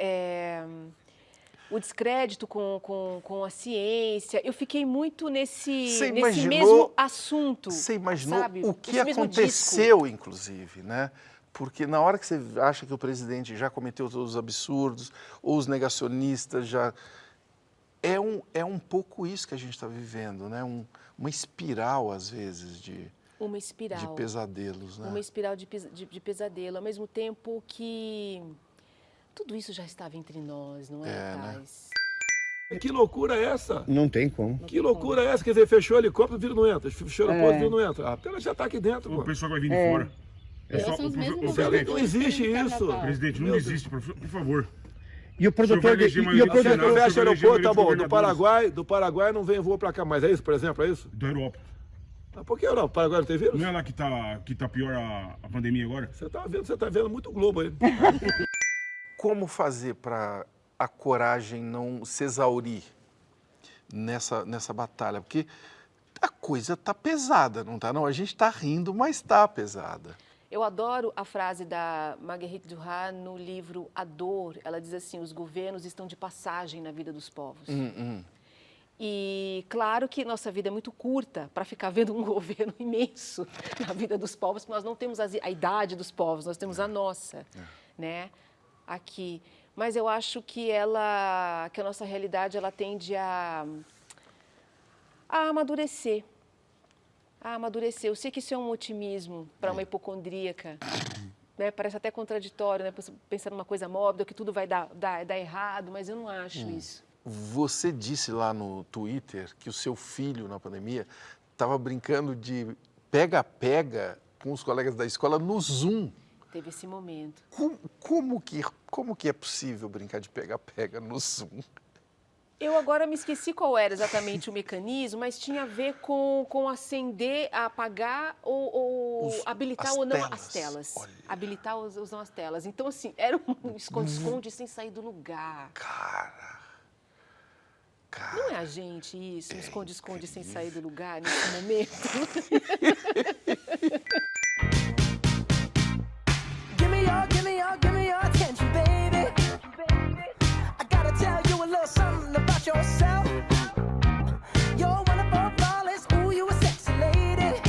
O descrédito com a ciência. Eu fiquei muito nesse mesmo assunto. Você imaginou, sabe? O que aconteceu, inclusive, né? Porque na hora que você acha que o presidente já cometeu todos os absurdos, ou os negacionistas já... É um pouco isso que a gente está vivendo, né? Uma espiral, às vezes, de pesadelos, né? Uma espiral de pesadelo, ao mesmo tempo que tudo isso já estava entre nós, não é, Tais? Né? Que loucura é essa? Não tem como. Que loucura é essa? Quer dizer, fechou o helicóptero, o vírus não entra. Fechou o aeroporto, o vírus não entra. A tela já está aqui dentro, pô. O pessoal vai vir de fora. Não existe isso. Presidente, não existe, por favor. E o produtor fecha o aeroporto, tá bom. Do Paraguai não vem voo pra cá mais. É isso, por exemplo? É isso? Da Europa. Por que Europa? O Paraguai não tem vírus? Não é lá que tá pior a pandemia agora? Você tá vendo muito Globo aí. Como fazer para a coragem não se exaurir nessa batalha? Porque a coisa tá pesada, não tá? Não, a gente tá rindo, mas tá pesada. Eu adoro a frase da Marguerite Duras no livro A Dor. Ela diz assim, os governos estão de passagem na vida dos povos. E claro que nossa vida é muito curta para ficar vendo um governo imenso na vida dos povos, porque nós não temos a idade dos povos, nós temos a nossa, né, aqui. Mas eu acho que a nossa realidade ela tende a amadurecer. Eu sei que isso é um otimismo para uma hipocondríaca, né? Parece até contraditório, né? Pensar numa coisa mórbida, que tudo vai dar errado, mas eu não acho isso. Você disse lá no Twitter que o seu filho, na pandemia, estava brincando de pega-pega com os colegas da escola no Zoom. Teve esse momento. Como que é possível brincar de pega-pega no Zoom? Eu agora me esqueci qual era exatamente o mecanismo, mas tinha a ver com acender, apagar ou habilitar ou não as telas. Olha. Habilitar ou não as telas. Então, assim, era um esconde-esconde sem sair do lugar. Cara. Não é a gente isso, um esconde-esconde sem sair do lugar nesse momento? Give me your attention, baby. I gotta tell you a little something about yourself. You're wonderful, flawless, ooh, you a sexy lady.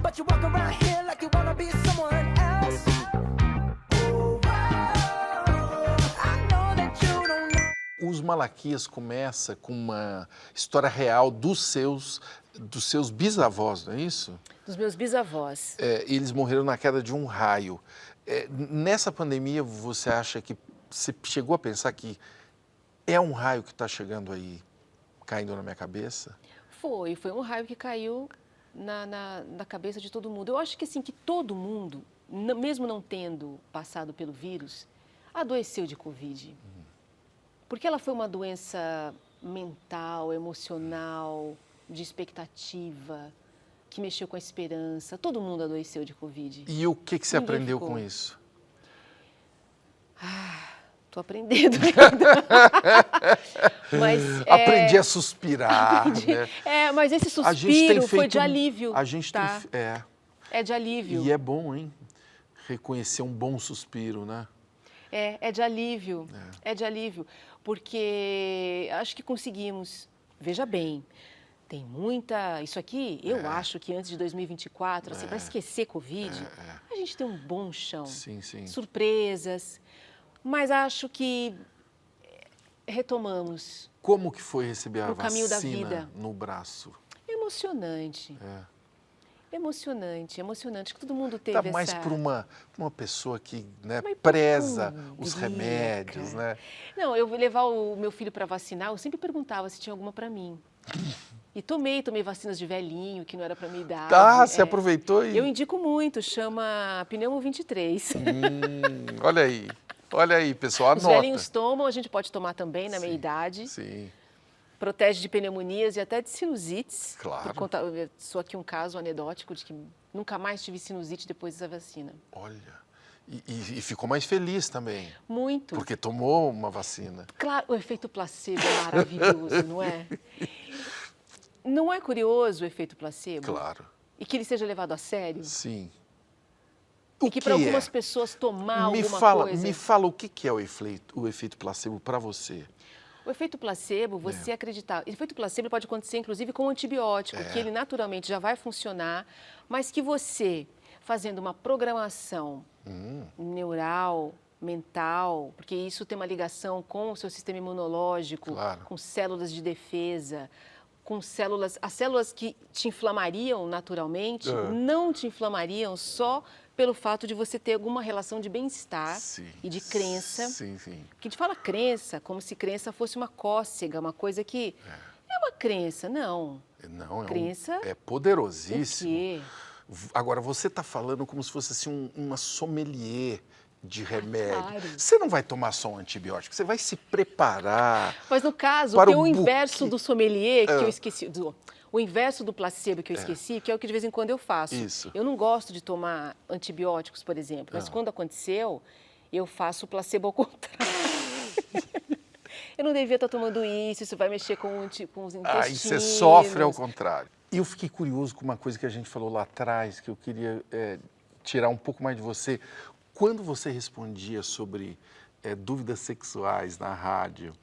But you walk around here like you wanna be someone else. Ooh, I know that you don't know. Os Malaquias começa com uma história real dos seus bisavós, não é isso? Dos meus bisavós. Eles morreram na queda de um raio. Nessa pandemia, você acha que você chegou a pensar que é um raio que está chegando aí, caindo na minha cabeça? Foi um raio que caiu na cabeça de todo mundo. Eu acho que assim, que todo mundo, mesmo não tendo passado pelo vírus, adoeceu de Covid. Porque ela foi uma doença mental, emocional, de expectativa, que mexeu com a esperança. Todo mundo adoeceu de Covid. E o que você aprendeu com isso? Tô aprendendo. Mas, aprendi a suspirar. Né? Mas esse suspiro foi de alívio. É de alívio. E é bom, hein? Reconhecer um bom suspiro, né? É de alívio. É de alívio. Porque acho que conseguimos. Veja bem, Tem muita... Isso aqui, eu acho que antes de 2024, assim, para esquecer Covid, a gente tem um bom chão. Sim, sim. Surpresas. Mas acho que retomamos. Como que foi receber a No caminho da vacina vida. no braço? Emocionante. Emocionante. Acho que todo mundo teve Tá mais essa... para uma pessoa que, né, Uma preza hipocondríaca. os remédios, né? Não, eu vou levar o meu filho para vacinar, eu sempre perguntava se tinha alguma para mim. E tomei vacinas de velhinho, que não era para minha idade. Tá, você aproveitou e... Eu indico muito, chama Pneumo 23. Olha aí, pessoal, Os anota. velhinhos tomam, a gente pode tomar também na meia idade. Sim. Protege de pneumonias e até de sinusites. Claro. Eu sou aqui um caso anedótico de que nunca mais tive sinusite depois dessa vacina. Olha, e ficou mais feliz também. Muito. Porque tomou uma vacina. Claro, o efeito placebo é maravilhoso, não é? Não é curioso o efeito placebo? Claro. E que ele seja levado a sério? Sim. E que para algumas pessoas tomar alguma coisa... Me fala o que é o efeito placebo para você. O efeito placebo, você acreditar... O efeito placebo pode acontecer, inclusive, com antibiótico, que ele naturalmente já vai funcionar, mas que você, fazendo uma programação neural, mental, porque isso tem uma ligação com o seu sistema imunológico, com células de defesa, com células... As células que te inflamariam naturalmente, não te inflamariam só pelo fato de você ter alguma relação de bem-estar e de crença. Sim, sim. Que a gente fala crença, como se crença fosse uma cócega, uma coisa que... É uma crença, não. Não, crença... É poderosíssimo. O quê? Agora, você está falando como se fosse assim, uma sommelier de remédio. Claro. Você não vai tomar só um antibiótico, você vai se preparar. Mas no caso, para tem o inverso do sommelier, que eu esqueci... O inverso do placebo que eu esqueci, que é o que de vez em quando eu faço. Isso. Eu não gosto de tomar antibióticos, por exemplo, mas quando aconteceu, eu faço o placebo ao contrário. Eu não devia estar tomando isso vai mexer com os intestinos. Aí você sofre ao contrário. E eu fiquei curioso com uma coisa que a gente falou lá atrás, que eu queria tirar um pouco mais de você. Quando você respondia sobre dúvidas sexuais na rádio,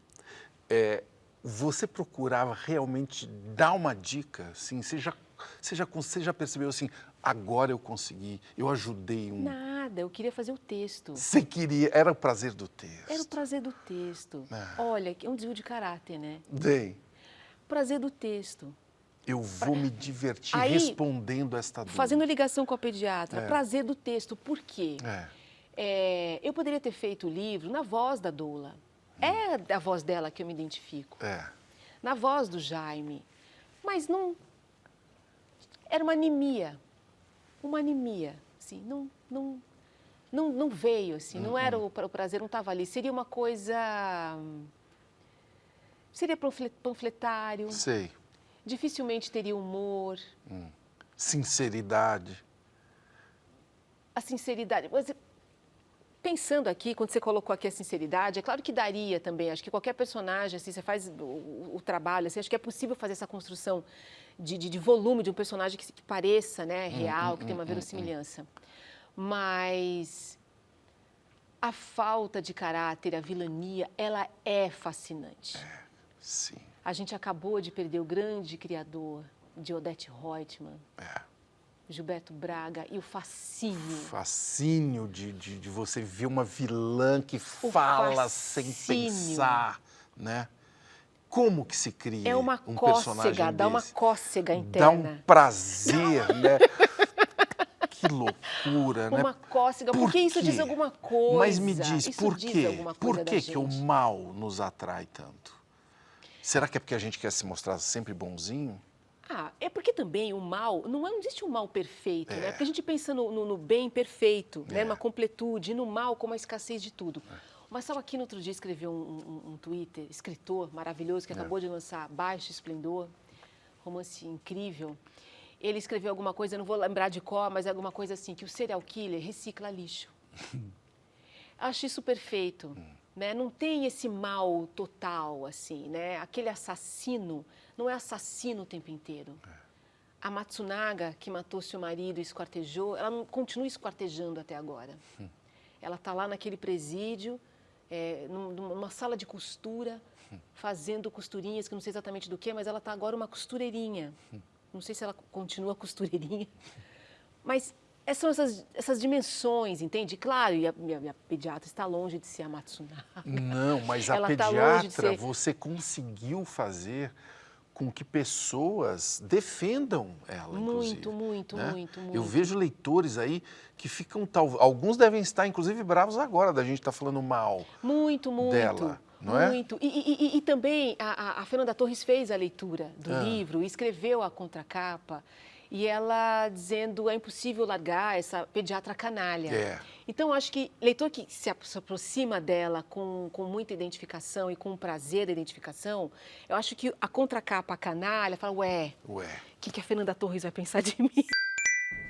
você procurava realmente dar uma dica? Assim, você já percebeu assim, agora eu consegui, eu ajudei um... Nada, eu queria fazer o texto. Você queria, era o prazer do texto. Era o prazer do texto. Olha, é um desvio de caráter, né? Bem. Prazer do texto. Eu vou me divertir Aí, respondendo esta dúvida. Fazendo ligação com a pediatra, prazer do texto. Por quê? Eu poderia ter feito o livro na voz da doula. É da voz dela que eu me identifico. Na voz do Jaime. Mas não... Era uma anemia. Uma anemia. Assim, não veio, assim. Não era o prazer, não estava ali. Seria uma coisa... Seria panfletário. Sei. Dificilmente teria humor. Sinceridade. A sinceridade... Mas, pensando aqui, quando você colocou aqui a sinceridade, é claro que daria também. Acho que qualquer personagem, assim, você faz o trabalho, assim, acho que é possível fazer essa construção de volume de um personagem que pareça, né, real, que tem uma verossimilhança. Mas a falta de caráter, a vilania, ela é fascinante. Sim. A gente acabou de perder o grande criador de Odete Roitman. Gilberto Braga e o fascínio. Fascínio de você ver uma vilã que fala sem pensar, né? Como que se cria um personagem desse? Dá uma cócega interna. Dá um prazer, né? Que loucura, né? Uma cócega, porque isso diz alguma coisa. Mas me diz, por quê? Por que o mal nos atrai tanto? Será que é porque a gente quer se mostrar sempre bonzinho? É porque também o mal, não existe um mal perfeito, né? Porque a gente pensa no bem perfeito, né? Numa completude, e no mal como a escassez de tudo. O Marcelo Aquino outro dia escreveu um Twitter, escritor maravilhoso, que acabou de lançar Baixo Esplendor, romance incrível. Ele escreveu alguma coisa, eu não vou lembrar de cor, mas é alguma coisa assim, que o serial killer recicla lixo. Acho isso perfeito. Né? Não tem esse mal total, assim, né? Aquele assassino não é assassino o tempo inteiro. A Matsunaga, que matou seu marido e esquartejou, ela não continua esquartejando até agora. Ela está lá naquele presídio, numa sala de costura, fazendo costurinhas, que não sei exatamente do que, mas ela está agora uma costureirinha. Não sei se ela continua costureirinha. Mas são essas dimensões, entende? Claro, e a minha pediatra está longe de ser a Matsunaga. Não, mas a pediatra, você conseguiu fazer com que pessoas defendam ela, inclusive. Muito. Eu vejo leitores aí que ficam, alguns devem estar, inclusive, bravos agora da gente estar falando mal dela, não é? Muito. E também a Fernanda Torres fez a leitura do livro, escreveu a contracapa, e ela dizendo é impossível largar essa pediatra canalha. Então, acho que leitor que se aproxima dela com muita identificação e com prazer da identificação, eu acho que a contracapa canalha fala, ué, o que a Fernanda Torres vai pensar de mim?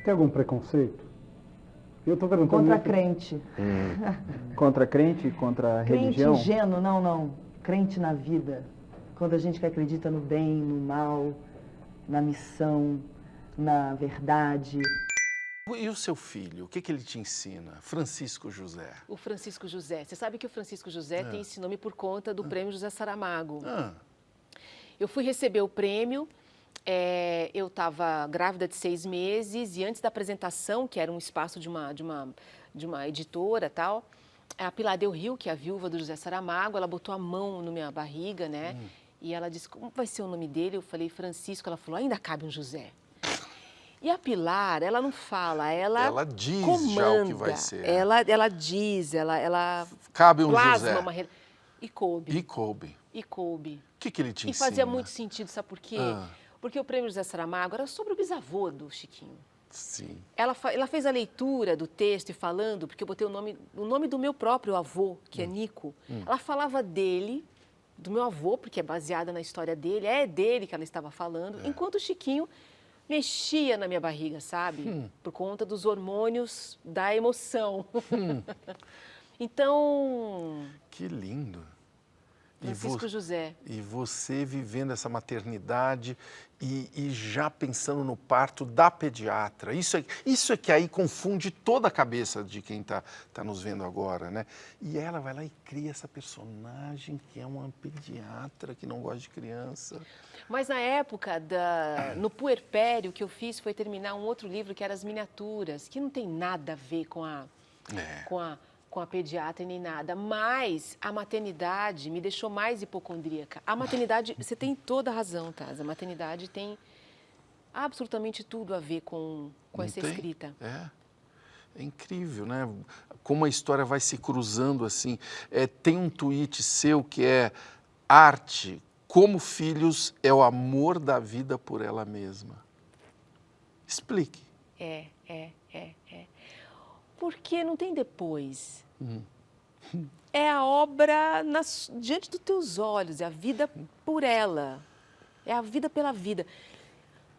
Tem algum preconceito? Eu tô perguntando... Contra crente. Contra crente? Contra religião? Crente ingênuo, não. Crente na vida. Quando a gente que acredita no bem, no mal, na missão, na verdade. E o seu filho, o que ele te ensina? Francisco José. O Francisco José. Você sabe que o Francisco José tem esse nome por conta do prêmio José Saramago. Eu fui receber o prêmio, eu estava grávida de 6 meses e antes da apresentação, que era um espaço de uma editora e tal, a Pilar Del Rio, que é a viúva do José Saramago, ela botou a mão na minha barriga, né? E ela disse, como vai ser o nome dele? Eu falei, Francisco. Ela falou, ainda cabe um José. E a Pilar, ela não fala, ela diz comanda, já o que vai ser. Ela diz, ela cabe um plasma José. E coube. E coube. O que ele te ensina? E fazia muito sentido, sabe por quê? Porque o prêmio José Saramago era sobre o bisavô do Chiquinho. Sim. Ela fez a leitura do texto e falando, porque eu botei o nome do meu próprio avô, que é Nico. Ela falava dele, do meu avô, porque é baseada na história dele, é dele que ela estava falando, enquanto o Chiquinho mexia na minha barriga, sabe? Por conta dos hormônios da emoção. Então... Que lindo. Francisco José. E você vivendo essa maternidade e já pensando no parto da pediatra. Isso é que aí confunde toda a cabeça de quem tá nos vendo agora, né? E ela vai lá e cria essa personagem que é uma pediatra que não gosta de criança. Mas na época, no puerpério, o que eu fiz foi terminar um outro livro que era As Miniaturas, que não tem nada a ver com a pediatra nem nada, mas a maternidade me deixou mais hipocondríaca. A maternidade, você tem toda a razão, Taz, a maternidade tem absolutamente tudo a ver com essa escrita. É incrível, né? Como a história vai se cruzando assim. Tem um tweet seu que é arte, como filhos é o amor da vida por ela mesma. Explique. Porque não tem depois. É a obra diante dos teus olhos, é a vida por ela, é a vida pela vida.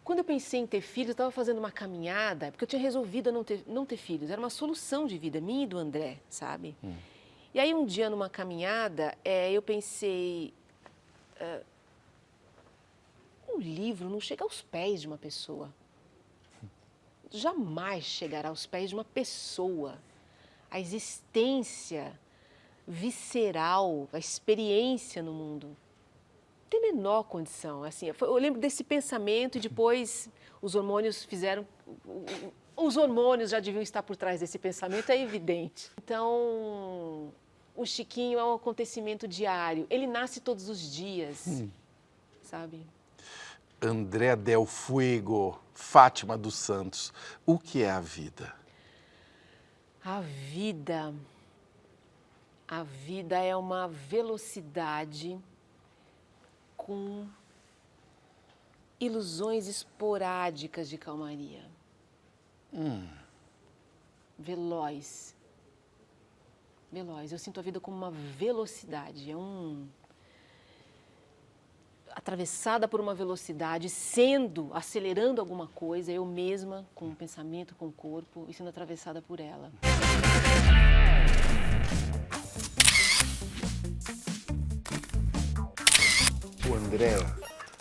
Quando eu pensei em ter filhos, eu estava fazendo uma caminhada, porque eu tinha resolvido não ter filhos, era uma solução de vida, minha e do André, sabe? E aí um dia, numa caminhada, eu pensei, um livro não chega aos pés de uma pessoa. Jamais chegará aos pés de uma pessoa. A existência visceral, a experiência no mundo. Não tem a menor condição. Assim, eu lembro desse pensamento e depois os hormônios fizeram... Os hormônios já deviam estar por trás desse pensamento, é evidente. Então, o Chiquinho é um acontecimento diário. Ele nasce todos os dias, sabe? André Del Fuego, Fátima dos Santos, o que é a vida? A vida é uma velocidade com ilusões esporádicas de calmaria. Veloz. Eu sinto a vida como uma velocidade, atravessada por uma velocidade, acelerando alguma coisa, eu mesma, com o pensamento, com o corpo, e sendo atravessada por ela. O André,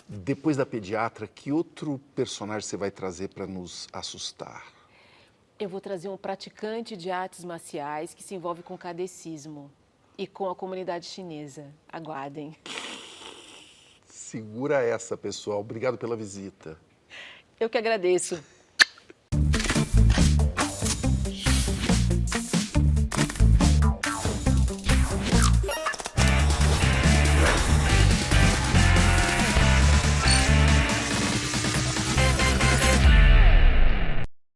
depois da pediatra, que outro personagem você vai trazer para nos assustar? Eu vou trazer um praticante de artes marciais que se envolve com kardecismo. e com a comunidade chinesa. Aguardem. Segura essa, pessoal. Obrigado pela visita. Eu que agradeço.